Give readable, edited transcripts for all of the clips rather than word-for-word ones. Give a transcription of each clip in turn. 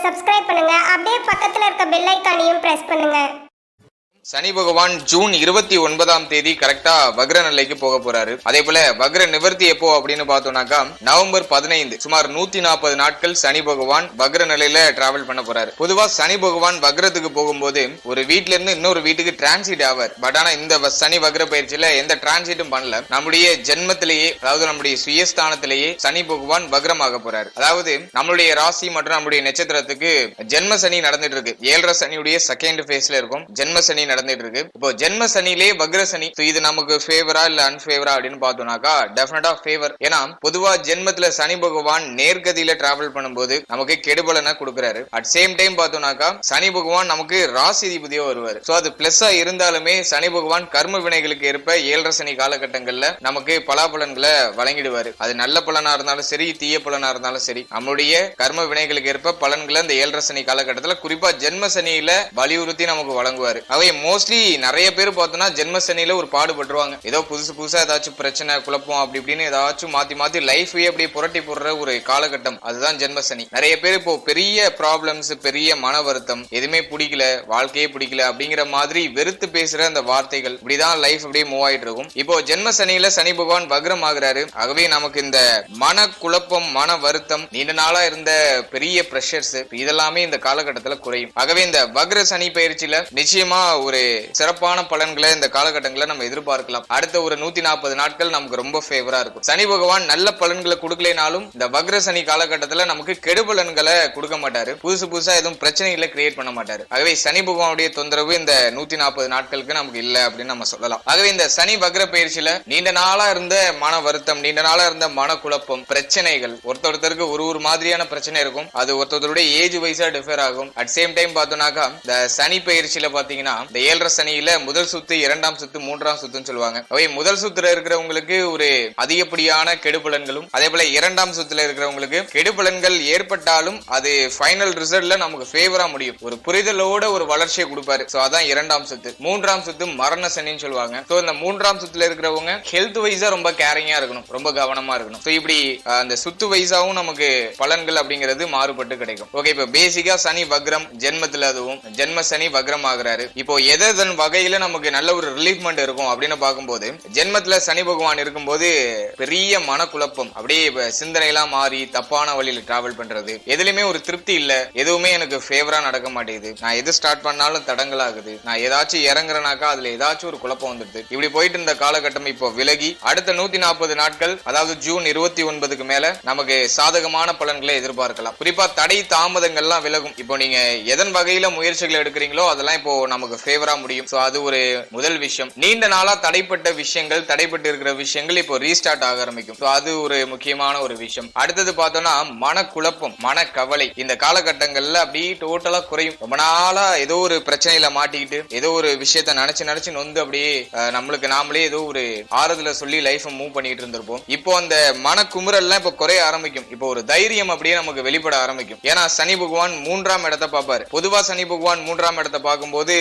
Subscribe பண்ணுங்க. அப்படியே பக்கத்துல இருக்க பெல் ஐகானையும் பிரஸ் பண்ணுங்க. சனி பகவான் ஜூன் 29ஆம் தேதி கரெக்டா வக்ர நிலைக்கு போக போறாரு. அதே போல வக்ர நிவர்த்தி எப்போ அப்படின்னு பார்த்தோம்னாக்கா நவம்பர் 15 சுமார் 140 நாட்கள் சனி பகவான் வக்ர நிலையில டிராவல் பண்ண போறாரு. பொதுவா சனி பகவான் வக்ரத்துக்கு போகும்போது ஒரு வீட்ல இருந்து இன்னொரு வீட்டுக்கு டிரான்சிட் ஆவார். பட் ஆனா இந்த சனி வக்ர பயிற்சியில எந்த டிரான்சிட்டும் பண்ணல. நம்முடைய ஜென்மத்திலேயே, அதாவது நம்முடைய சுயஸ்தானத்திலேயே சனி பகவான் வக்ரமாக போறாரு. அதாவது நம்மளுடைய ராசி மற்றும் நம்முடைய நட்சத்திரத்துக்கு ஜென்ம சனி நடந்துட்டு இருக்கு. 7.5 சனியுடைய செகண்ட் பேஸ்ல இருக்கும். ஜென்ம சனி நடந்துட்டு இருக்கு. இப்போ ஜென்ம சனிலே வக்ர சனி, இது நமக்கு ஃபேவரா இல்ல அன்ஃபேவரா அப்படின்னு பார்த்தோம்னாக்கா டெஃபினட்டா ஃபேவர். ஏன்னா பொதுவா ஜென்மத்துல சனி பகவான் நேர்கதியில டிராவல் பண்ணும்போது நமக்கு கெடுபலனை கொடுக்குறாரு. அட் சேம் டைம் பார்த்தோம்னாக்கா சனி பகவான் நமக்கு ராசிதிபதியோ வருவார். சோ அது பிளஸ்ஸா இருந்தாலுமே சனி பகவான் கர்ம வினைகளுக்கு ஏற்ப 7.5 சனி காலகட்டங்கள்ல நமக்கு பலாபலன்களை வழங்கிடுவாரு. அது நல்ல பலனா இருந்தாலும் சரி, தீய பலனா இருந்தாலும் சரி, நம்மளுடைய கர்ம வினைகளுக்கு ஏற்ப பலன்களை இந்த 7.5 சனி காலகட்டத்துல குறிப்பா ஜென்ம சனியில வலியுறுத்தி நமக்கு வழங்குவாரு. அவை மோஸ்ட்லி நிறைய பேர் பார்த்தோம்னா ஜென்ம சனியில ஒரு பாடுபட்டுருவாங்க. ஏதோ புதுசா ஏதாச்சும் பிரச்சனை, குழப்பம் அப்படி இப்படின்னு ஏதாச்சும் மாத்தி லைஃபையே அப்படியே புரட்டி போடுற ஒரு காலகட்டம், அதுதான் ஜென்ம சனி. நிறைய பேர் இப்போ பெரிய ப்ராப்ளம்ஸ், பெரிய மன வருத்தம், எதுவுமே பிடிக்கல, வாழ்க்கையே பிடிக்கல அப்படிங்கிற மாதிரி வெறுத்து பேசுற அந்த வார்த்தைகள், இப்படிதான் லைஃப் அப்படியே மூவ் ஆயிட்டு இருக்கும். இப்போ ஜென்ம சனியில சனி பகவான் வக்ரம் ஆகுறாரு. ஆகவே நமக்கு இந்த மன குழப்பம், மன வருத்தம், நீண்ட நாளா இருந்த பெரிய பிரஷர்ஸ் இதெல்லாமே இந்த காலகட்டத்துல குறையும். ஆகவே இந்த வக்ர சனி பயிற்சியில நிச்சயமா ஒரு சிறப்பான பலன்களை இந்த காலகட்டங்களை நம்ம எதிர்பார்க்கலாம். அடுத்த ஒரு 140 நாட்கள் நமக்கு ரொம்ப ஃபேவரா இருக்கும். சனி பகவான் நல்ல பலன்களை கொடுக்கலைனாலும் இந்த வக்ர சனி காலகட்டத்துல நமக்கு கெடுபலன்களை கொடுக்க மாட்டாரு. புதுசா எதுவும் பிரச்சனைகளை கிரியேட் பண்ண மாட்டாரு. ஆகவே சனி பகவானுடைய தொந்தரவு இந்த 140 நாட்களுக்கு நமக்கு இல்ல அப்படின்னு நம்ம சொல்லலாம். ஆகவே இந்த சனி வக்ர பயிற்சியில நீண்ட நாளா இருந்த மன வருத்தம், நீண்ட நாளா இருந்த மன குழப்பம், பிரச்சனைகள், ஒருத்தருக்கு ஒரு மாதிரியான பிரச்சனை இருக்கும். அது ஒருத்தருடைய ஏஜ் வைஸா டிஃபர் ஆகும். அட் சேம் டைம் பார்த்தோம்னாக்கா இந்த சனி பயிற்சியில பாத்தீங்கன்னா இந்த 7.5 சனியில முதல் சுத்து, 2ஆம் சுத்து, 3ஆம் சுத்துன்னு சொல்லுவாங்க. அவை முதல் சுத்துல இருக்கிறவங்களுக்கு ஒரு அதிகப்படியான கெடுபலன்களும், அதே போல 2ஆம் சுத்துல இருக்கிறவங்களுக்கு கெடுபலன்கள் ஏற்பட்டாலும் அது ஃபைனல் ரிசல்ட்ல நமக்கு ஃபேவரா முடியும். ஒரு புரிதலோட ஒரு வளர்ச்சியை கொடுப்பாரு. சோ அதான் 2ஆம் சுத்து. 3ஆம் சுத்து மரண சனின்னு சொல்லுவாங்க. சோ இந்த 3ஆம் சுத்துல இருக்கிறவங்க ஹெல்த் வைஸா ரொம்ப கேரிங்கா இருக்கணும், ரொம்ப கவனமா இருக்கணும். சோ இப்படி அந்த சுத்து வைஸாவும் நமக்கு பலன்கள் அப்படிங்கிறது மாறுபட்டு கிடைக்கும். ஓகே, இப்ப பேசிக்கா சனி வக்ரம், ஜென்மத்துல அதுவும் ஜென்ம சனி வக்ரம் ஆகுறாரு. இப்போ எதன் வகையில நமக்கு நல்ல ஒரு ரிலீஃப்மெண்ட் இருக்கும் அப்படின்னு பார்க்கும்போது, ஜென்மத்துல சனி பகவான் இருக்கும்போது பெரிய மனக்குழப்பம், அப்படியே சிந்தனை எல்லாம் மாறி தப்பான வழியில டிராவல் பண்றது, எதுலயுமே ஒரு திருப்தி இல்ல, எதுவுமே எனக்கு ஃபேவரா நடக்க மாட்டேங்குது, நான் எது ஸ்டார்ட் பண்ணாலும் தடங்கள் ஆகுது, நான் ஏதாச்சும் இறங்குறனாக்கா அதுல ஏதாச்சும் ஒரு குழப்பம் வந்துடுது. இப்படி போயிட்டு இருந்த காலகட்டம் இப்போ விலகி அடுத்த 140 நாட்கள், அதாவது ஜூன் 29க்கு மேல நமக்கு சாதகமான பலன்களை எதிர்பார்க்கலாம். குறிப்பா தடை தாமதங்கள்லாம் விலகும். இப்போ நீங்க எதன் வகையில முயற்சிகள் எடுக்கிறீங்களோ அதெல்லாம் இப்போ நமக்கு ஃபேவரா முடியும். சோ அது ஒரு முதல் விஷயம். நீண்ட நாளா தடைப்பட்ட விஷயங்கள், தடைப்பட்டு இருக்கிற விஷயங்கள் இப்போ ரீஸ்டார்ட் ஆக ஆரம்பிக்கும். சோ அது ஒரு முக்கியமான ஒரு விஷயம். அடுத்தது பார்த்தோம்னா மனக்குழப்பம், மனக்கவலை இந்த காலகட்டங்கள்ல அப்படி டோட்டலா குறையும். ரொம்ப நாளா ஏதோ ஒரு பிரச்சனையில மாட்டிக்கிட்டு ஏதோ ஒரு விஷயத்த நினைச்சு நொந்து அப்படியே நம்மளுக்கு நாமளே ஏதோ ஒரு ஆறுதல சொல்லி லைஃப் மூவ் பண்ணிட்டு இருந்திருப்போம். இப்போ அந்த மனக்குமுறல்லாம் இப்போ குறைய ஆரம்பிக்கும். இப்போ ஒரு தைரியம் அப்படியே நமக்கு வெளிப்பட ஆரம்பிக்கும். ஏன்னா சனி பகவான் 3ஆம் இடத்தை பார்ப்பாரு. பொதுவா சனி பகவான் 3ஆம் இடத்தை பார்க்கும்போது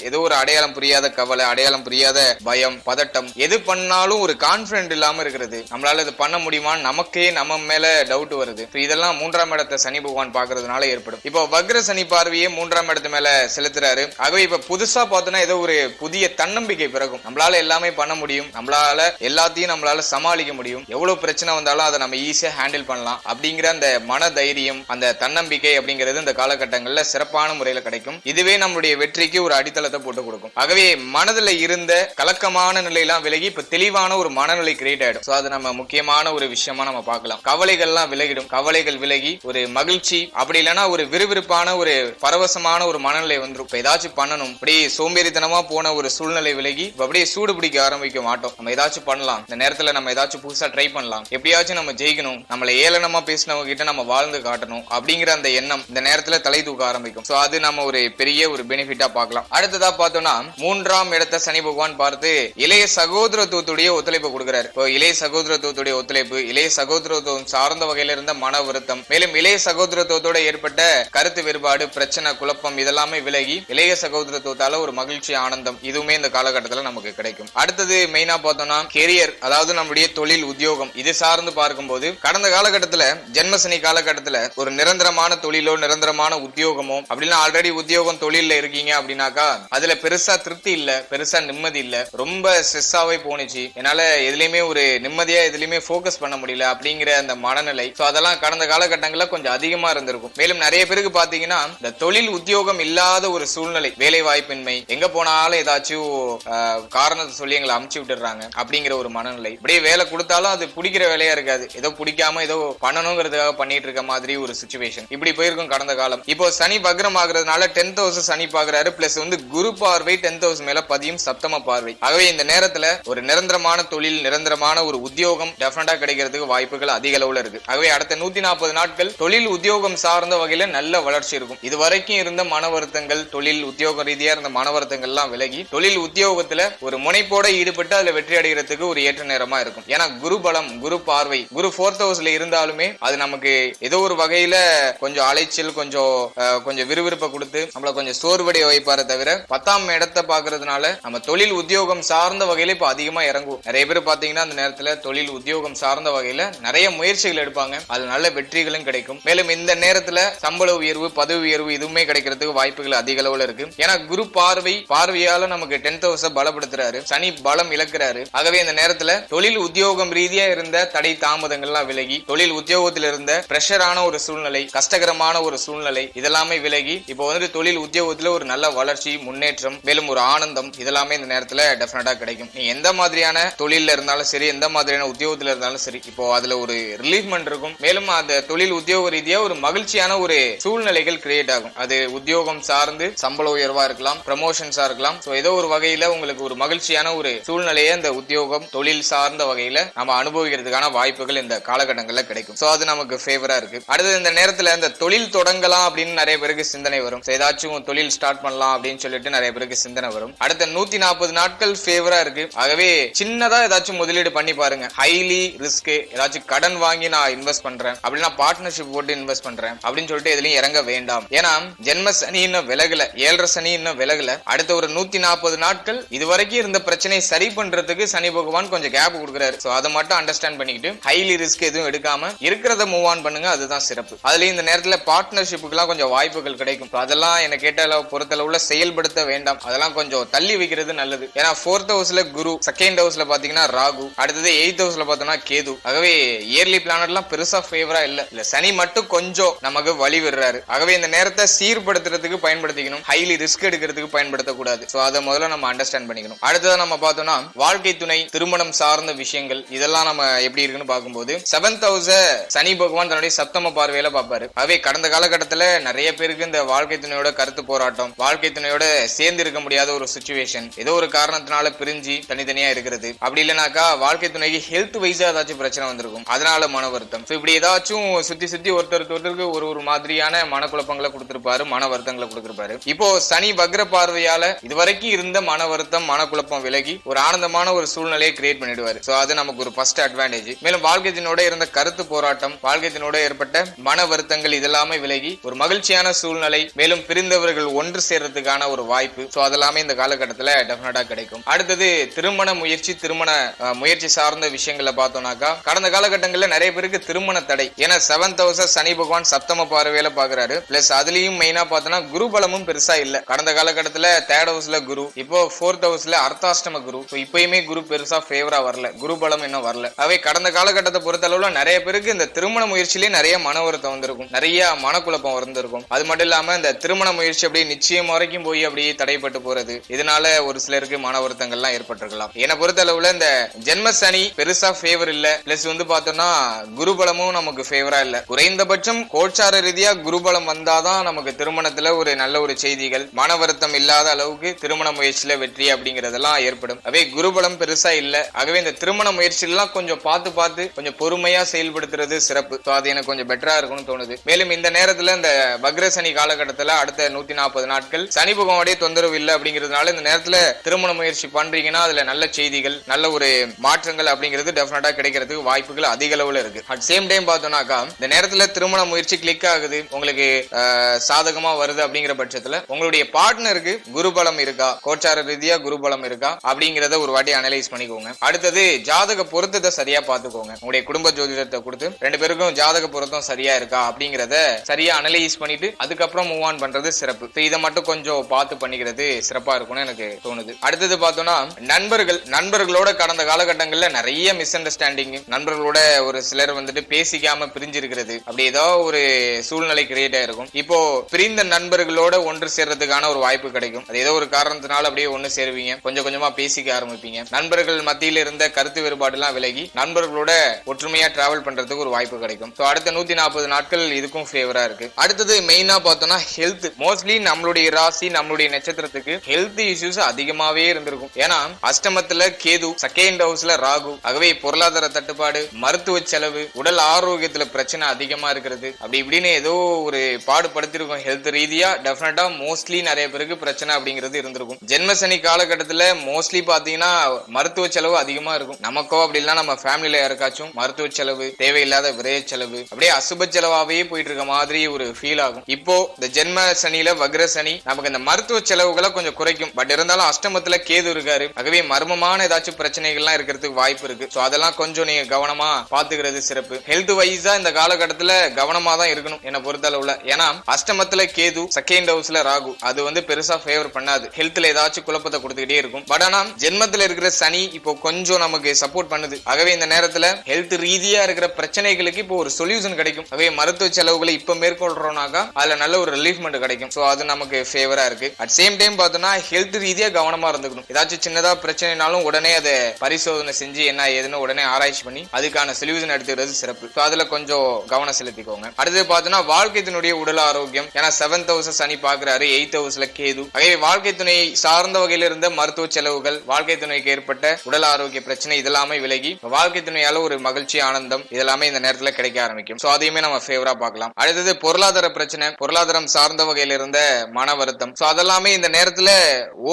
ஏதோ ஒரு அடையாளம் புரியாத கவலை, அடையாளம் புரியாத பயம், பதட்டம், எது பண்ணாலும் ஒரு கான்பிடன்ட் இல்லாம இருக்கிறது, நம்மளால இது பண்ண முடியுமான்னு நமக்கே நம்ம மேல டவுட் வருது. இதெல்லாம் 3ஆம் இடத்தை சனி பகவான் பாக்குறதுனால ஏற்படும். இப்போ வக்ர சனி பார்வையே 3ஆம் இடத்து மேல செலுத்துறாரு. ஆகவே இப்ப புதுசா பார்த்தோன்னா ஏதோ ஒரு புதிய தன்னம்பிக்கை பிறகும். நம்மளால எல்லாமே பண்ண முடியும், நம்மளால எல்லாத்தையும் நம்மளால சமாளிக்க முடியும், எவ்வளவு பிரச்சனை வந்தாலும் அதை நம்ம ஈஸியா ஹேண்டில் பண்ணலாம் அப்படிங்கிற அந்த மன தைரியம், அந்த தன்னம்பிக்கை அப்படிங்கிறது இந்த காலகட்டங்கள்ல சிறப்பான முறையில கிடைக்கும். இதுவே நம்மளுடைய வெற்றிக்கு ஒரு அடித்தளத்தை போட்டு கொடுக்கும். ஆகவே மனதுல இருந்த கலக்கமான நிலையெல்லாம் விலகி இப்ப தெளிவான ஒரு மனநிலை கிரியேட் ஆயிடும். சோ அது நம்ம முக்கியமான ஒரு விஷயமா நம்ம பார்க்கலாம். கவலைகள்லாம் விலகிடும். கவலைகள் விலகி ஒரு மகிழ்ச்சி, அப்படி இல்லைன்னா ஒரு விறுவிறுப்பான ஒரு பரவசமான ஒரு மனநிலை வந்துடும். இப்ப ஏதாச்சும் பண்ணணும், அப்படியே சோம்பேறித்தனமா போன ஒரு சூழ்நிலை விலகி அப்படியே சூடு பிடிக்க ஆரம்பிக்க மாட்டோம். நம்ம ஏதாச்சும் பண்ணலாம், இந்த நேரத்துல நம்ம ஏதாச்சும் புதுசா ட்ரை பண்ணலாம், எப்படியாச்சும் நம்ம ஜெயிக்கணும், நம்மளை ஏளனமா பேசினவங்க கிட்ட நம்ம வாழ்ந்து காட்டணும் அப்படிங்கிற அந்த எண்ணம் இந்த நேரத்துல தலை தூக்க ஆரம்பிக்கும். சோ அது நம்ம ஒரு பெரிய ஒரு பெனிஃபிட்டா பார்க்கலாம். அடுத்ததா அடுத்ததா பார்த்தோம்னா 3ஆம் இடத்தை சனி பகவான் பார்த்து இளைய சகோதரத்துவத்துடைய ஒத்துழைப்பு கொடுக்கிறார். இப்போ இளைய சகோதரத்துவத்துடைய ஒத்துழைப்பு, இளைய சகோதரத்துவம் சார்ந்த வகையில இருந்த மன வருத்தம், மேலும் இளைய சகோதரத்துவத்தோட ஏற்பட்ட கருத்து வேறுபாடு, பிரச்சனை, குழப்பம் இதெல்லாமே விலகி இளைய சகோதரத்துவத்தால ஒரு மகிழ்ச்சி, ஆனந்தம் இதுவுமே இந்த காலகட்டத்தில் நமக்கு கிடைக்கும். அடுத்தது மெயினா பார்த்தோம்னா கெரியர், அதாவது நம்முடைய தொழில், உத்தியோகம் இது சார்ந்து பார்க்கும்போது கடந்த காலகட்டத்துல ஜென்மசனி காலகட்டத்துல ஒரு நிரந்தரமான தொழிலோ நிரந்தரமான உத்தியோகமோ அப்படின்னா ஆல்ரெடி உத்தியோகம் தொழில இருக்கீங்க அப்படின்னாக்கா அதுல பெருசா திருப்தி இல்ல, பெருசா நிம்மதி இல்ல, ரொம்ப ஸ்ட்ரெஸ்ஸாவே போனுச்சு, என்னால எதுலயுமே ஒரு நிம்மதியா எதுலயுமே போக்கஸ் பண்ண முடியல அப்படிங்கிற அந்த மனநிலை அதெல்லாம் கடந்த காலகட்டங்கள்ல கொஞ்சம் அதிகமா இருந்திருக்கும். மேலும் நிறைய பேருக்கு பாத்தீங்கன்னா இந்த தொழில் உத்தியோகம் இல்லாத ஒரு சூழ்நிலை, வேலை வாய்ப்பின்மை, எங்க போனாலும் ஏதாச்சும் காரணத்தை சொல்லி எங்களை அமுச்சு விட்டுறாங்க அப்படிங்கிற ஒரு மனநிலை. இப்படியே வேலை கொடுத்தாலும் அது பிடிக்கிற வேலையா இருக்காது, ஏதோ பிடிக்காம ஏதோ பண்ணணுங்கிறதுக்காக பண்ணிட்டு இருக்க மாதிரி ஒரு சிச்சுவேஷன் இப்படி போயிருக்கும் கடந்த காலம். இப்போ சனி வக்ரம் ஆகுறதுனால 10th house சனி பாக்குறாரு, பிளஸ் குரு பார்வை 10th house மேல பதியும் சப்தம பார்வை. ஆகவே இந்த நேரத்துல ஒரு நிரந்தரமான தொழில், நிரந்தரமான ஒரு உத்தியோகம் டெஃபினட்டா கிடைக்கிறதுக்கு வாய்ப்புகள் அதிக அளவுல இருக்கு. ஆகவே அடுத்த 140 நாட்கள் தொழில் உத்தியோகம் சார்ந்த வகையில நல்ல வளர்ச்சி இருக்கும். இது வரைக்கும் இருந்த மன வருத்தங்கள், தொழில் உத்தியோக ரீதியா இருந்த மன வருத்தங்கள் எல்லாம் விலகி தொழில் உத்தியோகத்துல ஒரு முனைப்போட ஈடுபட்டு அதுல வெற்றி அடைகிறதுக்கு ஒரு ஏற்ற நேரமா இருக்கும். ஏன்னா குரு பலம், குரு பார்வை, குரு 4th ஹவுஸ்ல இருந்தாலுமே அது நமக்கு ஏதோ ஒரு வகையில கொஞ்சம் அலைச்சல், கொஞ்சம் விறுவிறுப்பை கொடுத்து நம்மள கொஞ்சம் சோர்வடைய வைப்பாரு தவிர 10ஆம் இடத்தை பாக்குறதுனால நம்ம தொழில் உத்தியோகம் சார்ந்த வகையில இப்ப அதிகமா இறங்கும். நிறைய பேர் பாத்தீங்கன்னா அந்த நேரத்துல தொழில் உத்தியோகம் சார்ந்த வகையில நிறைய முயற்சிகள் எடுப்பாங்க, அது நல்ல வெற்றிகளும் கிடைக்கும். மேலும் இந்த நேரத்துல சம்பள உயர்வு, பதவி உயர்வு இதுவுமே கிடைக்கிறதுக்கு வாய்ப்புகள் அதிக அளவுல இருக்கு. ஏன்னா குரு பார்வையால நமக்கு 10th house பலப்படுத்துறாரு, சனி பலம் இழக்கிறாரு. ஆகவே இந்த நேரத்துல தொழில் உத்தியோகம் ரீதியா இருந்த தடை தாமதங்கள்லாம் விலகி தொழில் உத்தியோகத்தில் இருந்த பிரஷரான ஒரு சூழ்நிலை, கஷ்டகரமான ஒரு சூழ்நிலை இதெல்லாமே விலகி இப்போ தொழில் உத்தியோகத்துல ஒரு நல்ல வளர்ச்சி, முன்னேற்றம், மேலும் ஒரு ஆனந்தம் இதெல்லாமே இந்த நேரத்துல டெஃபினட்டா கிடைக்கும். நீ எந்த மாதிரியான தொழில இருந்தாலும் சரி, எந்த மாதிரியான உத்தியோகத்துல இருந்தாலும் சரி, இப்போ அதுல ஒரு ரிலீஃப்மெண்ட் இருக்கும். மேலும் அந்த தொழில் உத்தியோக ரீதியா ஒரு மகிழ்ச்சியான ஒரு சூழ்நிலைகள் கிரியேட் ஆகும். அது உத்தியோகம் சார்ந்து சம்பள உயர்வா இருக்கலாம், ப்ரமோஷன்ஸா இருக்கலாம். ஏதோ ஒரு வகையில உங்களுக்கு ஒரு மகிழ்ச்சியான ஒரு சூழ்நிலையை இந்த உத்தியோகம் தொழில் சார்ந்த வகையில நம்ம அனுபவிக்கிறதுக்கான வாய்ப்புகள் இந்த காலகட்டங்கள்ல கிடைக்கும். அது நமக்கு ஃபேவரா இருக்கு. அடுத்து இந்த நேரத்துல இந்த தொழில் தொடங்கலாம் அப்படின்னு நிறைய பேருக்கு சிந்தனை வரும். ஏதாச்சும் தொழில் ஸ்டார்ட் பண்ணலாம் அப்படின்னு சொல்லிட்டு நிறைய பேருக்கு சிந்தனை வரும். அடுத்த 140 நாட்கள் ஃபேவரா இருக்கு. ஆகவே சின்னதா ஏதாச்சும் முதலீடு பண்ணி பாருங்க. ஹைலி ரிஸ்க், ஏதாச்சும் கடன் வாங்கி நான் இன்வெஸ்ட் பண்றேன் அப்படின்னா பார்ட்னர்ஷிப் போட்டு இன்வெஸ்ட் பண்றேன் அப்படின்னு சொல்லிட்டு எதுலயும் இறங்க வேண்டாம். ஏன்னா ஜென்ம சனி இன்னும் விலகல, 7.5 சனி இன்னும் விலகல. அடுத்த ஒரு 140 நாட்கள் இதுவரைக்கும் இருந்த பிரச்சனையை சரி பண்றதுக்கு சனி பகவான் கொஞ்சம் கேப் கொடுக்குறாரு. அதை மட்டும் அண்டர்ஸ்டாண்ட் பண்ணிக்கிட்டு ஹைலி ரிஸ்க் எதுவும் எடுக்காம இருக்கிறத மூவ் ஆன் பண்ணுங்க, அதுதான் சிறப்பு. அதுலயும் இந்த நேரத்துல பார்ட்னர்ஷிப்புக்கு எல்லாம் கொஞ்சம் வாய்ப்புகள் கிடைக்கும். அதெல்லாம் என்ன கேட்ட பொறுத்தளவுல செயல்படுத்த வேண்டாம், அதெல்லாம் கொஞ்சம் தள்ளி வைக்கிறது நல்லது. ஏன்னா 4th ஹவுஸ்ல குரு, 2nd ஹவுஸ்ல பாத்தீங்கன்னா ராகு, அடுத்தது 8th ஹவுஸ்ல பார்த்தோம்னா கேது. ஆகவே இயர்லி பிளானட் எல்லாம் பெருசா ஃபேவரா இல்ல, சனி மட்டும் கொஞ்சம் நமக்கு வழி விடுறாரு. ஆகவே இந்த நேரத்தை சீர்படுத்துறதுக்கு பயன்படுத்திக்கணும், ஹைலி ரிஸ்க் எடுக்கிறதுக்கு பயன்படுத்தக்கூடாது. அதை முதல்ல நம்ம அண்டர்ஸ்டாண்ட் பண்ணிக்கணும். அடுத்ததான் நம்ம பார்த்தோம்னா வாழ்க்கை துணை, திருமணம் சார்ந்த விஷயங்கள் இதெல்லாம் நம்ம எப்படி இருக்குன்னு பார்க்கும்போது 7th ஹவுஸ் சனி பகவான் தன்னுடைய சப்தம பார்வையில பார்ப்பாரு. ஆகவே கடந்த காலகட்டத்துல நிறைய பேருக்கு இந்த வாழ்க்கை துணையோட கருத்து போராட்டம், வாழ்க்கை துணையோட சேர்ந்து இருக்க முடியாத ஒரு சிச்சுவேஷன், ஏதோ ஒரு காரணத்தினால பிரிஞ்சு தனித்தனியா இருக்கிறது, அப்படி இல்லைனாக்கா வாழ்க்கை துணைக்கு ஹெல்த் வைஸா ஏதாச்சும் பிரச்சனை வந்திருக்கும், அதனால மன வருத்தம். இப்படி ஏதாச்சும் சுத்தி ஒருத்தருக்கு ஒரு மாதிரியான மனக்குழப்பங்களை கொடுத்திருப்பாரு, மன வருத்தங்களை கொடுத்திருப்பாரு. இப்போ சனி வக்ர பார்வையால இதுவரைக்கும் இருந்த மன வருத்தம், மனக்குழப்பம் விலகி ஒரு ஆனந்தமான ஒரு சூழ்நிலையை கிரியேட் பண்ணிடுவாரு. அது நமக்கு ஒரு ஃபர்ஸ்ட் அட்வான்டேஜ். மேலும் வாழ்க்கையினோட இருந்த கருத்து போராட்டம், வாழ்க்கையினோட ஏற்பட்ட மன வருத்தங்கள் இதெல்லாமே விலகி ஒரு மகிழ்ச்சியான சூழ்நிலை, மேலும் பிரிந்தவர்கள் ஒன்று சேர்றதுக்கான ஒரு வாய்ப்பு அதெல்லாமே இந்த காலகட்டத்துல டெஃபினட்டா கிடைக்கும். அடுத்தது திருமண முயற்சி சார்ந்த விஷயங்களை பார்த்தோம்னாக்கா கடந்த காலகட்டங்கள்ல நிறைய பேருக்கு திருமண தடை. ஏன்னா 7th ஹவுஸ் சனி பகவான் சப்தம பார்வையில பாக்குறாரு. பிளஸ் அதுலயும் மெயினா பார்த்தோம்னா குரு பலமும் பெருசா இல்ல. கடந்த காலகட்டத்துல 3rd ஹவுஸ்ல குரு, இப்போ 4th ஹவுஸ்ல அர்த்தாஷ்டம குரு. இப்பயுமே குரு பெருசா ஃபேவரா வரல, குரு பலம் இன்னும் வரல. அவை கடந்த காலகட்டத்தை பொறுத்த அளவுல நிறைய பேருக்கு இந்த திருமண முயற்சியிலே நிறைய மன வருத்தம் வந்திருக்கும், நிறைய மனக்குழப்பம் வந்திருக்கும். அது மட்டும் இல்லாம இந்த திருமண முயற்சி அப்படியே நிச்சயம் வரைக்கும் போய் அப்படியே தடைப்பட்டு போறது, இதனால ஒரு சிலருக்கு மன வருத்தங்கள்லாம் ஏற்பட்டிருக்கலாம். என்னை பொறுத்த அளவுல இந்த ஜென்ம சனி பெருசா ஃபேவர் இல்ல. பிளஸ் பார்த்தோம்னா குருபலமும் நமக்கு ஃபேவரா இல்ல. குறைந்தபட்சம் கோச்சார ரீதியா குருபலம் வந்தாதான் நமக்கு திருமணத்துல ஒரு நல்ல ஒரு செய்திகள், மன வருத்தம் இல்லாத அளவுக்கு திருமண முயற்சியில வெற்றி அப்படிங்கறதெல்லாம் ஏற்படும். அவே குருபலம் பெருசா இல்ல. ஆகவே இந்த திருமண முயற்சியெல்லாம் கொஞ்சம் பார்த்து கொஞ்சம் பொறுமையா செயல்படுத்துறது சிறப்பு. அது எனக்கு கொஞ்சம் பெட்டரா இருக்கும்னு தோணுது. மேலும் இந்த நேரத்துல இந்த வக்ர சனி காலகட்டத்துல அடுத்த 140 நாட்கள் சனி பகவானுடைய அதனாலே தொந்தரவு இல்லை அப்படிங்கிறதுனால இந்த நேரத்துல திருமண முயற்சி பண்றீங்கன்னா அதுல நல்ல செய்திகள், நல்ல ஒரு மாற்றங்கள் அப்படிங்கிறது டெஃபினட்டா கிடைக்கிறதுக்கு வாய்ப்புகள் அதிக அளவுல இருக்கு. அட் சேம் டைம் பார்த்தோம்னாக்கா இந்த நேரத்துல திருமண முயற்சி கிளிக் ஆகுது, உங்களுக்கு சாதகமா வருது அப்படிங்கிற பட்சத்துல உங்களுடைய பார்ட்னருக்கு குருபலம் இருக்கா, கோச்சார ரீதியா குருபலம் இருக்கா அப்படிங்கறத ஒரு வாட்டி அனலைஸ் பண்ணிக்கோங்க. அடுத்தது ஜாதக பொருத்தத்தை சரியா பாத்துக்கோங்க. உங்களுடைய குடும்ப ஜோதிடத்தை கொடுத்து 2 பேருக்கும் ஜாதக பொருத்தம் சரியா இருக்கா அப்படிங்கறத சரியா அனலைஸ் பண்ணிட்டு அதுக்கப்புறம் மூவ் ஆன் பண்றது சிறப்பு. இதை மட்டும் கொஞ்சம் பார்த்து பண்ணிக்கிறது சிறப்பா இருக்கும்னு எனக்கு தோணுது. அடுத்தது பார்த்தோம்னா நண்பர்களோட கடந்த காலகட்டங்கள்ல நிறைய மிஸ் அண்டர்ஸ்டாண்டிங், நண்பர்களோட ஒரு சிலர் வந்துட்டு பேசிக்காம பிரிஞ்சிருக்கிறது, அப்படி ஏதோ ஒரு சூழ்நிலை கிரியேட் ஆயிருக்கும். இப்போ பிரிந்த நண்பர்களோட ஒன்று சேர்றதுக்கான ஒரு வாய்ப்பு கிடைக்கும். அது ஏதோ ஒரு காரணத்தினால அப்படியே ஒண்ணு சேருவீங்க, கொஞ்சம் கொஞ்சமா பேசிக்க ஆரம்பிப்பீங்க. நண்பர்கள் மத்தியில் இருந்த கருத்து வேறுபாடு எல்லாம் விலகி நண்பர்களோட ஒற்றுமையா டிராவல் பண்றதுக்கு ஒரு வாய்ப்பு கிடைக்கும். அடுத்த 140 நாட்கள் இதுக்கும் ஃபேவரா இருக்கு. அடுத்தது மெயினா பார்த்தோம்னா ஹெல்த். மோஸ்ட்லி நம்மளுடைய ராசி, நம்மளுடைய நட்சத்திரத்துக்கு ஹெல்த் இஷ்யூஸ் அதிகமாவே இருந்திருக்கும். ஏன்னா அஷ்டமத்துல கேது, செகண்ட் ஹவுஸ்ல ராகு. ஆகவே பொருளாதார தட்டுப்பாடு, மருத்துவ செலவு, உடல் ஆரோக்கியத்துல பிரச்சனை அதிகமா இருக்கிறது, அப்படி இப்படின்னு ஏதோ ஒரு பாடுபடுத்திருக்கும். ஹெல்த் ரீதியா டெஃபினட்டா மோஸ்ட்லி நிறைய பேருக்கு பிரச்சனை அப்படிங்கிறது இருந்திருக்கும். ஜென்ம சனி காலகட்டத்துல மோஸ்ட்லி பாத்தீங்கன்னா மருத்துவ செலவு அதிகமா இருக்கும். நமக்கோ அப்படி இல்லைன்னா நம்ம ஃபேமிலியில யாருக்காச்சும் மருத்துவ செலவு, தேவையில்லாத விரைய செலவு, அப்படியே அசுப செலவாவே போயிட்டு இருக்க மாதிரி ஒரு ஃபீல் ஆகும். இப்போ இந்த ஜென்ம சனியில வக்ர சனி நமக்கு இந்த மருத்துவ செலவுகளை கொஞ்சம் குறைக்கும். பட் இருந்தாலும் அஷ்டமத்துல கேது இருக்காரு, ஆகவே மர்மமான ஏதாச்சும் பிரச்சனைகள்லாம் இருக்கிறதுக்கு வாய்ப்பு இருக்கு. சோ அதெல்லாம் கொஞ்சம் நீங்க கவனமா பாத்துக்கிறது சிறப்பு. ஹெல்த் வைஸா இந்த காலகட்டத்துல கவனமா தான் இருக்கணும் என்ன பொறுத்தளவுல. ஏன்னா அஷ்டமத்துல கேது, செகண்ட் ஹவுஸ்ல ராகு, அது வந்து பெருசா ஃபேவர் பண்ணாது, ஹெல்த்ல ஏதாச்சும் குழப்பத்தை கொடுத்துக்கிட்டே இருக்கும். பட் ஆனா ஜென்மத்துல இருக்கிற சனி இப்போ கொஞ்சம் நமக்கு சப்போர்ட் பண்ணுது. ஆகவே இந்த நேரத்துல ஹெல்த் ரீதியா இருக்கிற பிரச்சனைகளுக்கு இப்போ ஒரு சொல்யூஷன் கிடைக்கும். ஆகவே மருத்துவ செலவுகளை இப்ப மேற்கொள்றோம்னாக்கா அதுல நல்ல ஒரு ரிலீஃப்மெண்ட் கிடைக்கும். சோ அது நமக்கு ஃபேவரா இருக்கு. அட் சேம் டைம் பார்த்தோம்னா ஹெல்த் ரீதியா கவனமா இருந்துக்கணும். ஏதாச்சும் சின்னதா பிரச்சனைனாலும் உடனே அதை பரிசோதனை செஞ்சு என்ன ஏதுன்னு உடனே ஆராய்ச்சி பண்ணி அதுக்கான சொல்யூஷன் எடுத்துக்கிறது சிறப்பு. சோ அதுல கொஞ்சம் கவனம் செலுத்திக்கோங்க. அடுத்து பார்த்தோம்னா வாழ்க்கை துணையுடைய உடல் ஆரோக்கியம். ஏன்னா 7th ஹவுஸ் சனி பாக்குறாரு, 8th ஹவுஸ்ல கேது. ஆகவே வாழ்க்கை துணை சார்ந்த வகையில இருந்த மருத்துவ செலவுகள், வாழ்க்கை துணைக்கு ஏற்பட்ட உடல் ஆரோக்கிய பிரச்சனை இதெல்லாமே விலகி வாழ்க்கை துணையால ஒரு மகிழ்ச்சி, ஆனந்தம் இதெல்லாமே இந்த நேரத்துல கிடைக்க ஆரம்பிக்கும். சோ அதையுமே நம்ம ஃபேவரா பார்க்கலாம். அடுத்தது பொருளாதார பிரச்சனை, பொருளாதாரம் சார்ந்த வகையில இருந்த மன வருத்தம். சோ அதெல்லாமே இந்த நேரத்துல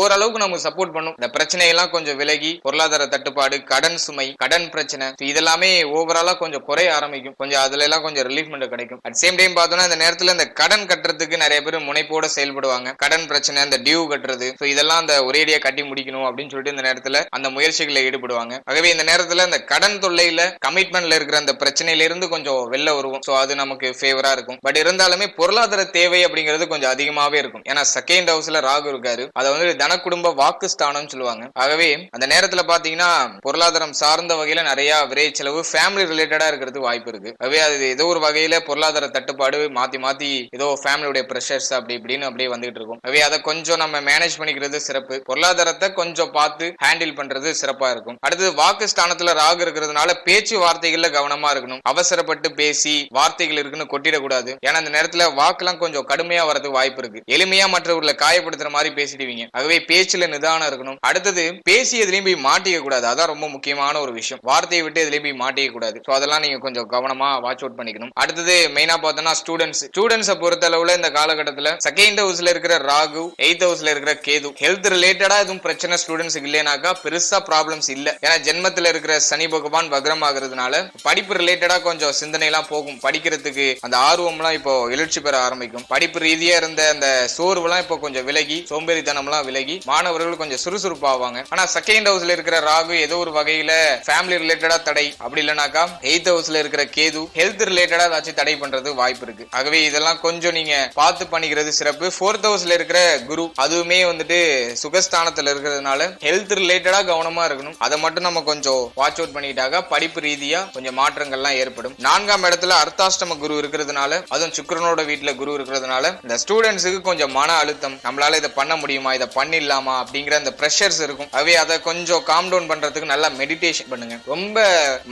ஓரளவுக்கு நமக்கு சப்போர்ட் பண்ணும். இந்த பிரச்சனை எல்லாம் கொஞ்சம் விலகி பொருளாதார தட்டுப்பாடு, கடன் சுமை, கடன் பிரச்சனை இதெல்லாமே ஓவராலா கொஞ்சம் குறைய ஆரம்பிக்கும். கொஞ்சம் அதுல எல்லாம் கொஞ்சம் ரிலீஃப்மெண்ட் கிடைக்கும். அட் சேம் டைம் பார்த்தோம்னா இந்த நேரத்துல இந்த கடன் கட்டுறதுக்கு நிறைய பேர் முனைப்போட செயல்படுவாங்க. கடன் பிரச்சனை, இந்த டியூ கட்டுறது, சோ இதெல்லாம் அந்த ஒரேடியா கட்டி முடிக்கணும் அப்படின்னு சொல்லிட்டு இந்த நேரத்துல அந்த முயற்சிகளில் ஈடுபடுவாங்க. ஆகவே இந்த நேரத்துல இந்த கடன் தொல்லையில, கமிட்மெண்ட்ல இருக்கிற அந்த பிரச்சனையில இருந்து கொஞ்சம் வெளில வருவோம். சோ அது நமக்கு ஃபேவரா இருக்கும். பட் இருந்தாலுமே பொருளாதார தேவை அப்படிங்கிறது கொஞ்சம் அதிகமாவே இருக்கும். ஏன்னா செகண்ட் ஹவுஸ்ல ராகு இருக்காரு, அதை வந்து தன குடும்ப வாக்கு ஸ்தானம் சொல்லுவாங்க. ஆகவே அந்த நேரத்துல பாத்தீங்கன்னா பொருளாதாரம் சார்ந்த வகையில நிறைய விரை செலவு, ஃபேமிலி ரிலேட்டடா இருக்கிறது வாய்ப்பு இருக்கு. ஆகவே அது ஏதோ ஒரு வகையில பொருளாதார தட்டுப்பாடு மாத்தி மாத்தி ஏதோ ஃபேமிலியோட பிரஷர்ஸ் அப்படி இப்படின்னு அப்படியே வந்துட்டு இருக்கும். ஆகவே அதை கொஞ்சம் நம்ம மேனேஜ் பண்ணிக்கிறது சிறப்பு. பொருளாதாரத்தை கொஞ்சம் பார்த்து ஹேண்டில் பண்றது சிறப்பா இருக்கும். அடுத்தது வாக்கு ஸ்தானத்துல ராகு இருக்கிறதுனால பேச்சு வார்த்தைகள்ல கவனமா இருக்கணும். அவசரப்பட்டு பேசி வார்த்தைகள் இருக்குன்னு கொட்டிடக்கூடாது. ஏன்னா இந்த நேரத்துல வாக்குலாம் கொஞ்சம் கடுமையா வரதுக்கு வாய்ப்பு இருக்கு. எளிமையா மற்றவர்களை காயப்படுத்துற மாதிரி பேசிடுவீங்க. ஆகவே பேச்சுல நிதானம் இருக்கணும். அடுத்தது பேசி எதுலயும் போய் மாட்டிக்க கூடாது. அதான் ரொம்ப முக்கியமான ஒரு விஷயம். வார்த்தையை விட்டு எதுலயும் போய் மாட்டிக்க கூடாது. சோ அதெல்லாம் நீங்க கொஞ்சம் கவனமா வாட்ச் அவுட் பண்ணிக்கணும். அடுத்தது மெயினா பார்த்தோம்னா ஸ்டூடெண்ட்ஸ் பொறுத்த அளவுல இந்த காலகட்டத்துல செகண்ட் ஹவுஸ்ல இருக்கிற ராகு, 8th ஹவுஸ்ல இருக்கிற கேது, ஹெல்த் ரிலேட்டடா எதுவும் பிரச்சனை ஸ்டூடெண்ட்ஸ்க்கு இல்லைனாக்கா பெருசா ப்ராப்ளம்ஸ் இல்ல. ஏன்னா ஜென்மத்துல இருக்கிற சனி பகவான் வக்ரம் ஆகுறதுனால படிப்பு ரிலேட்டடா கொஞ்சம் சிந்தனை எல்லாம் போகும். படிக்கிறதுக்கு அந்த ஆர்வம் எல்லாம் இப்போ எழுச்சி பெற ஆரம்பிக்கும். படிப்பு ரீதியா இருந்த அந்த சோர்வு எல்லாம் இப்போ கொஞ்சம் விலகி, சோம்பேறித்தனம் எல்லாம் விலகி மாணவர்கள் கொஞ்சம் சுறுசுறுப்பாவாங்க. ஆனா செகண்ட் ஹவுஸ்ல இருக்கிற ராகு ஏதோ ஒரு வகையில ஃபேமிலி ரிலேட்டடா தடை, அப்படி இல்லைனாக்கா 8th ஹவுஸ்ல இருக்கிற கேது ஹெல்த் ரிலேட்டடா ஏதாச்சும் தடை பண்றது வாய்ப்பு இருக்கு. ஆகவே இதெல்லாம் கொஞ்சம் நீங்க பார்த்து பண்ணிக்கிறது சிறப்பு. 4th ஹவுஸ்ல இருக்கிற குரு அதுவுமே வந்துட்டு சுகஸ்தானத்துல இருக்கிறதுனால ஹெல்த் ரிலேட்டடா கவனமா இருக்கணும். அதை மட்டும் நம்ம கொஞ்சம் வாட்ச் அவுட் பண்ணிட்டாக படிப்பு ரீதியா கொஞ்சம் மாற்றங்கள்லாம் ஏற்படும். 4ஆம் இடத்துல அர்த்தாஷ்டம குரு இருக்கிறதுனால, அதுவும் சுக்கிரனோட வீட்டுல குரு இருக்கிறதுனால இந்த ஸ்டூடெண்ட்ஸுக்கு கொஞ்சம் மன அழுத்தம், நம்மளால இதை பண்ண முடியுமா, இதை பண்ணிடலாமா அப்படிங்கிற அந்த பிரஷர்ஸ் இருக்கும். அவை அதை கொஞ்சம் காம் டவுன் பண்றதுக்கு நல்லா மெடிடேஷன் பண்ணுங்க. ரொம்ப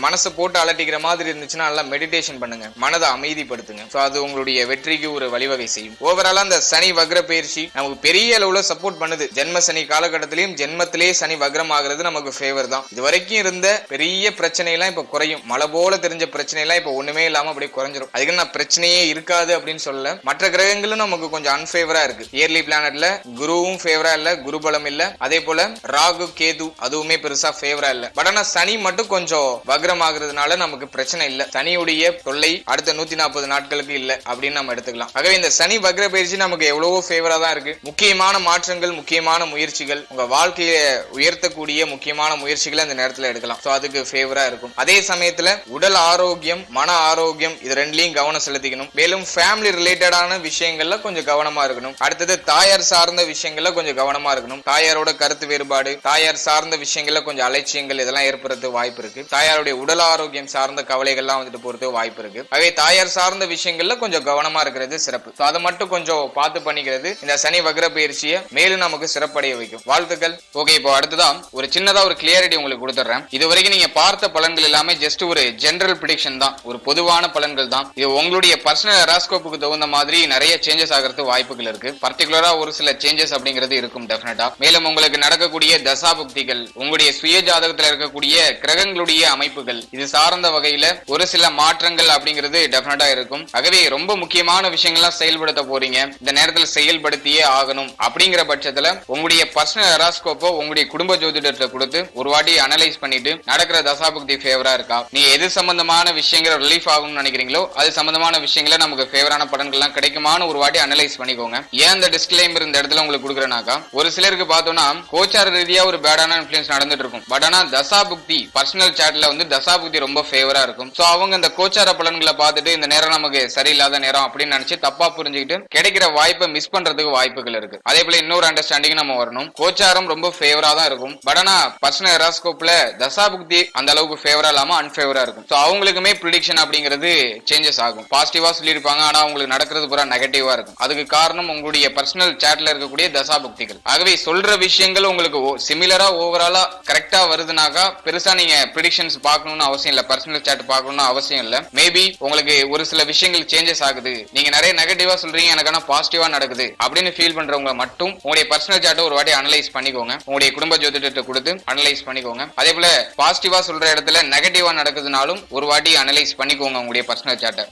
மனசை போட்டு அலட்டிக்கிற மாதிரி இருந்துச்சுன்னா நல்லா மெடிடேஷன் பண்ணுங்க, மனதை அமைதிப்படுத்துங்க. சோ அது உங்களுடைய வெற்றிக்கு ஒரு வழிவகை செய்யும். ஓவராலா அந்த சனி வக்ர பயிற்சி நமக்கு பெரிய அளவுல சப்போர்ட் பண்ணுது. ஜென்ம சனி காலகட்டத்திலையும் ஜென்மத்திலே சனி வக்ரம் ஆகிறது நமக்கு ஃபேவர் தான். இது வரைக்கும் இருந்த பெரிய பிரச்சனை எல்லாம் இப்ப குறையும். மழை போல தெரிஞ்ச பிரச்சனை எல்லாம் இப்ப ஒண்ணுமே இல்லாம அப்படியே குறைஞ்சிரும். அதுக்கு நான் பிரச்சனையே இருக்காது அப்படின்னு சொல்லல. மற்ற கிரகங்களும் நமக்கு கொஞ்சம் அன்ஃபேவரா இருக்கு. இயர்லி பிளானட்ல சார்ட்ல குருவும் ஃபேவரா இல்ல, குருபலம் இல்ல. அதே போல ராகு கேது அதுவுமே பெருசா ஃபேவரா இல்ல. பட் ஆனா சனி மட்டும் கொஞ்சம் வக்ரம் ஆகுறதுனால நமக்கு பிரச்சனை இல்ல. சனியுடைய தொல்லை அடுத்த 140 நாட்களுக்கு இல்ல அப்படின்னு நம்ம எடுத்துக்கலாம். ஆகவே இந்த சனி வக்ர பயிற்சி நமக்கு எவ்வளவோ ஃபேவரா தான் இருக்கு. முக்கியமான மாற்றங்கள், முக்கியமான முயற்சிகள், உங்க வாழ்க்கையை உயர்த்தக்கூடிய முக்கியமான முயற்சிகளை இந்த நேரத்துல எடுக்கலாம். சோ அதுக்கு ஃபேவரா இருக்கும். அதே சமயத்துல உடல் ஆரோக்கியம், மன ஆரோக்கியம் இது ரெண்டுலயும் கவனம் செலுத்திக்கணும். மேலும் ஃபேமிலி ரிலேட்டடான விஷயங்கள்ல கொஞ்சம் கவனமா இருக்கணும். அடுத்தது தாயார் சார்ந்த விஷயங்கள்ல கொஞ்சம் கவனமா இருக்கணும். தாயாரோட கருத்து வேறுபாடு, தாயார் சார்ந்த விஷயங்கள்ல கொஞ்சம் அலட்சியங்கள் இதெல்லாம் ஏற்படுறது வாய்ப்பு இருக்கு. தாயாருடைய உடல் ஆரோக்கியம் சார்ந்த கவலைகள்லாம் வந்துட்டு போறது வாய்ப்பு இருக்கு. ஆகவே தாயார் சார்ந்த விஷயங்கள்ல கொஞ்சம் கவனமா இருக்கிறது சிறப்பு. அதை மட்டும் கொஞ்சம் பார்த்து பண்ணிக்கிறது இந்த சனி வக்ர பயிற்சியை மேலும் நமக்கு சிறப்படைய வைக்கும். வாழ்த்துக்கள். ஓகே, இப்போ அடுத்ததான் ஒரு சின்னதா ஒரு கிளியாரிட்டி உங்களுக்கு கொடுத்துறேன். இது வரைக்கும் நீங்க பார்த்த பலன்கள் எல்லாமே ஜஸ்ட் ஒரு ஜெனரல் ப்ரெடிக்ஷன் தான், ஒரு பொதுவான பலன்கள் தான். இது உங்களுடைய பர்சனல் ஹெராஸ்கோப்புக்கு தகுந்த மாதிரி நிறைய சேஞ்சஸ் ஆகிறது வாய்ப்புகள் இருக்கு. பர்டிகுலரா ஒரு சில சேஞ்சஸ் அப்படிங்கிறது இருக்கும் டெஃபினட்டா. மேலும் உங்களுக்கு நடக்கக்கூடிய தசாபுக்திகள், உங்களுடைய சுய ஜாதகத்துல இருக்கக்கூடிய கிரகங்களுடைய அமைப்புகள் இது சார்ந்த வகையில ஒரு சில மாற்றங்கள் அப்படிங்கிறது டெஃபினட்டா இருக்கும். ஆகவே ரொம்ப முக்கியமான விஷயங்கள்லாம் செயல்படுத்த போறீங்க, இந்த நேரத்தில் செயல்படுத்தியே ஆகணும். அப்படிங்கிற பட்சத்துல உங்களுடைய பர்சனல் ஹெராஸ்கோப்போ உங்களுடைய குடும்ப ஜோதிடத்தை கொடுத்து ஒரு வாட்டி அனலைஸ் பண்ணிட்டு நடக்கிற தசாபுக்தி ஃபேவரா இருக்கா, நீ எது சம்பந்தமான விஷயங்கள் ரிலீஃப் ஆகும்னு நினைக்கிறீங்களோ அது சம்பந்தமான விஷயங்களை நமக்கு ஃபேவரான பலன்கள்லாம் கிடைக்குமான்னு ஒரு வாட்டி அனலைஸ் பண்ணிக்கோங்க. ஏன் இந்த டிஸ்க்ளைமர் இந்த இடத்துல உங்களுக்கு கொடுக்குறேனாக்கா, ஒரு சிலருக்கு பார்த்தோம்னா கோச்சார ரீதியா ஒரு பேடான இன்ஃப்ளூயன்ஸ் நடந்துட்டு இருக்கும். பட் ஆனா தசாபுக்தி பர்சனல் சாட்ல வந்து தசாபுக்தி ரொம்ப ஃபேவரா இருக்கும். சோ அவங்க இந்த கோச்சார பலன்களை பார்த்துட்டு இந்த நேரம் நமக்கு சரியில்லாத நேரம் அப்படின்னு நினைச்சு தப்பா புரிஞ்சுக்கிட்டு கிடைக்கிற வாய்ப்பை மிஸ் பண்றதுக்கு வாய்ப்புகள் இருக்கு. அதே போல இன்னொரு அண்டர்ஸ்டாண்டிங் நம்ம வரணும். கோச்சாரம் ரொம்ப ஃபேவரா தான் இருக்கும். பட் ஆனா பர்சனல் ஹெராஸ்கோப்ல தசாபுக்தி அந்த அளவுக்கு ஃபேவரா இல்லாம அன்ஃபேவரா இருக்கும். சோ அவங்களுக்குமே ப்ரெடிக்ஷன் அப்படிங்கிறது சேஞ்சஸ் ஆகும். பாசிட்டிவா சொல்லியிருப்பாங்க, ஆனா அவங்களுக்கு நடக்கிறது பூரா நெகட்டிவா இருக்கும். அதுக்கு காரணம் உங்களுடைய பர்சனல் சாட்ல இருக்கக்கூடிய தசாபுக்திகள். ஆகவே சொல்ற விஷயங்கள் உங்களுக்கு சிமிலரா ஓவராலா கரெக்டா வருதுனாக்கா பெருசா நீங்க ப்ரெடிக்ஷன்ஸ் பார்க்கணும்னு அவசியம் இல்ல, பர்சனல் சாட் பார்க்கணும்னு அவசியம் இல்ல. மேபி உங்களுக்கு ஒரு சில விஷயங்கள் சேஞ்சஸ் ஆகுது, நீங்க நிறைய நெகட்டிவா சொல்றீங்க, எனக்கான பாசிட்டிவா நடக்குது அப்படின்னு ஃபீல் பண்றவங்க மட்டும் உங்களுடைய பர்சனல் சார்ட்டை ஒரு வாட்டி அனலைஸ் பண்ணிக்கோங்க. உங்களுடைய குடும்ப ஜோதிடத்தை கொடுத்து அனலைஸ் பண்ணிக்கோங்க. அதே போல பாசிட்டிவா சொல்ற இடத்துல நெகட்டிவா நடக்குதுனாலும் ஒரு வாட்டி அனலைஸ் பண்ணிக்கோங்க உங்களுடைய பர்சனல் சார்ட்டை.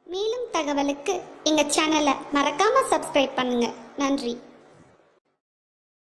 மேலும் தகவலுக்கு எங்க சேனலை மறக்காம சப்ஸ்கிரைப் பண்ணுங்க. நன்றி.